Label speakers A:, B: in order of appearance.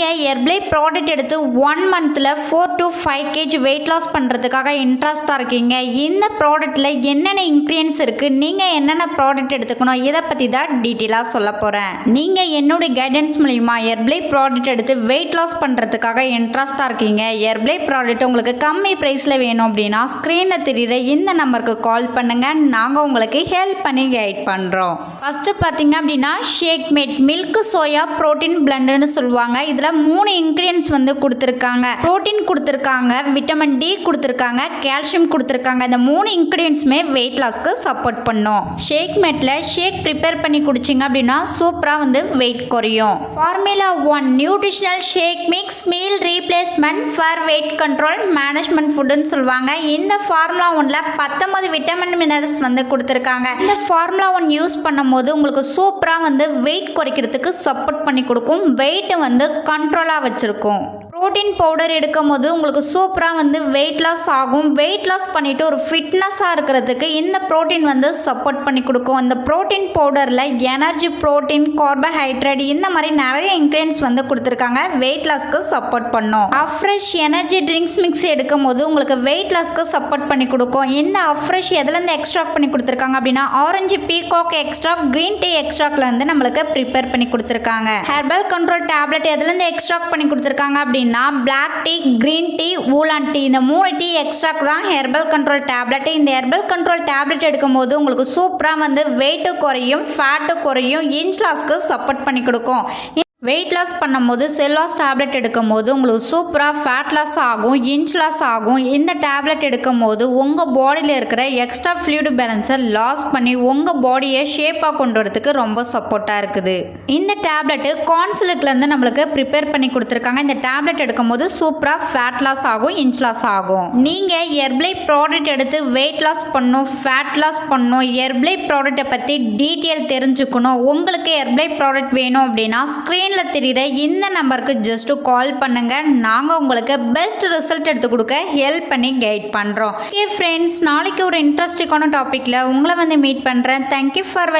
A: நீங்கள் ஹெர்பலை ப்ராடக்ட் எடுத்து 1 மந்தில் 4 to 5 kg வெயிட் லாஸ் பண்ணுறதுக்காக இன்ட்ரெஸ்டாக இருக்கீங்க. இந்த ப்ராடக்ட்டில் என்னென்ன இன்க்ரீடியன்ஸ் இருக்குது, நீங்கள் என்னென்ன ப்ராடக்ட் எடுத்துக்கணும், இதை பற்றி தான் டீட்டெயிலாக சொல்ல போகிறேன். நீங்கள் என்னுடைய கைடன்ஸ் மூலிமா ஹெர்பலை ப்ராடக்ட் எடுத்து வெயிட் லாஸ் பண்ணுறதுக்காக இன்ட்ரெஸ்டாக இருக்கீங்க. ஹெர்பலை ப்ராடக்ட் உங்களுக்கு கம்மி ப்ரைஸில் வேணும் அப்படின்னா ஸ்க்ரீனில் தெரியுற இந்த நம்பருக்கு கால் பண்ணுங்கள். நாங்கள் உங்களுக்கு ஹெல்ப் பண்ணி கைட் பண்ணுறோம். ஃபஸ்ட்டு பார்த்தீங்க அப்படின்னா shake mate milk soya protein பிளண்டுன்னு சொல்லுவாங்க. இதில் 3 இன்க்ரீடியன்ஸ் வந்து கொடுத்துருக்காங்க. ப்ரோட்டீன் கொடுத்துருக்காங்க, விட்டமின் டி கொடுத்துருக்காங்க, கால்சியம் கொடுத்துருக்காங்க. இந்த 3 இன்க்ரீடியன்ஸுமே வெயிட் லாஸ்க்கு சப்போர்ட் பண்ணும். ஷேக் மேட்டில் ஷேக் ப்ரிப்பேர் பண்ணி குடிச்சிங்க அப்படின்னா சூப்பராக வந்து வெயிட் குறையும். Formula 1 nutritional shake mix meal replacement for weight control management ஃபுட்டுன்னு சொல்லுவாங்க. இந்த ஃபார்முலா 1ல் 19 விட்டமின் மினரல்ஸ் வந்து கொடுத்துருக்காங்க. இந்த ஃபார்முலா 1 யூஸ் பண்ணும்போது உங்களுக்கு சூப்பராக வந்து வெயிட் குறைக்கிறதுக்கு சப்போர்ட் பண்ணி கொடுக்கும். வெயிட்டை வந்து கண்ட்ரோலாக வச்சுருக்கும். ப்ரோட்டீன் பவுடர் எடுக்கும் போது உங்களுக்கு சூப்பராக வந்து வெயிட் லாஸ் ஆகும். வெயிட் லாஸ் பண்ணிவிட்டு ஒரு ஃபிட்னஸாக இருக்கிறதுக்கு இந்த ப்ரோட்டீன் வந்து சப்போர்ட் பண்ணி கொடுக்கும். இந்த ப்ரோட்டீன் பவுடரில் எனர்ஜி, ப்ரோட்டீன், கார்போஹைட்ரேட் இந்த மாதிரி நிறைய இன்க்ரீடியன்ஸ் வந்து கொடுத்துருக்காங்க. வெயிட் லாஸ்க்கு சப்போர்ட் பண்ணும். அஃப்ரெஷ் எனர்ஜி ட்ரிங்க்ஸ் மிக்ஸ் எடுக்கும் போது உங்களுக்கு வெயிட் லாஸ்க்கு சப்போர்ட் பண்ணி கொடுக்கும். இந்த அஃப்ரெஷ் எதுலேருந்து எக்ஸ்ட்ராக்ட் பண்ணி கொடுத்துருக்காங்க அப்படின்னா orange pekoe extract, green tea எக்ஸ்ட்ராக்ட்ல வந்து நம்மளுக்கு ப்ரிப்பேர் பண்ணி கொடுத்துருக்காங்க. ஹெர்பல் கண்ட்ரோல் டேப்லெட் எதுலேருந்து எக்ஸ்ட்ராக்ட் பண்ணி கொடுத்துருக்காங்க அப்படின்னா black tea, green tea, oolong tea இந்த 3 டீ எக்ஸ்ட்ராக்ட் தான் ஹெர்பல் கண்ட்ரோல் டேப்லெட். இந்த ஹெர்பல் கண்ட்ரோல் டேப்லெட் எடுக்கும் போது உங்களுக்கு சூப்பராக வந்து வெயிட்டு குறையும், ஃபேட்டு குறையும், இன்ச் லாஸ்க்கு சப்போர்ட் பண்ணி கொடுக்கும். வெயிட் லாஸ் பண்ணும்போது செல் லாஸ் டேப்லெட் எடுக்கும் போது உங்களுக்கு சூப்பராக ஃபேட் லாஸ் ஆகும், இன்ச் லாஸ் ஆகும். இந்த டேப்லெட் எடுக்கும் போது உங்கள் பாடியில் இருக்கிற எக்ஸ்ட்ரா ஃப்ளூயிட் பேலன்ஸை லாஸ் பண்ணி உங்கள் பாடியை ஷேப்பாக கொண்டு வரதுக்கு ரொம்ப சப்போர்ட்டாக இருக்குது. இந்த டேப்லெட்டு கான்சிலுக்குலேருந்து நம்மளுக்கு ப்ரிப்பேர் பண்ணி கொடுத்துருக்காங்க. இந்த டேப்லெட் எடுக்கும் போது சூப்பராக ஃபேட் லாஸ் ஆகும், இன்ச் லாஸ் ஆகும். நீங்கள் ஹெர்பலை ப்ராடக்ட் எடுத்து வெயிட் லாஸ் பண்ணணும், ஃபேட் லாஸ் பண்ணணும், ஹெர்பலை ப்ராடக்ட்டை பற்றி டீட்டெயில் தெரிஞ்சுக்கணும். உங்களுக்கு ஹெர்பலை ப்ராடக்ட் வேணும் அப்படின்னா ஸ்க்ரீன் தெரியுற இந்த நம்பருக்கு ஜஸ்ட் கால் பண்ணுங்க. நாங்கள் உங்களுக்கு பெஸ்ட் ரிசல்ட் எடுத்து கொடுக்க ஹெல்ப் பண்ணி கைட் பண்ணுறோம். ஓகே ஃப்ரெண்ட்ஸ், நாளைக்கு ஒரு இன்ட்ரெஸ்டிங்கான டாப்பிக்கில் உங்களை வந்து மீட் பண்ணுறேன். Thank you for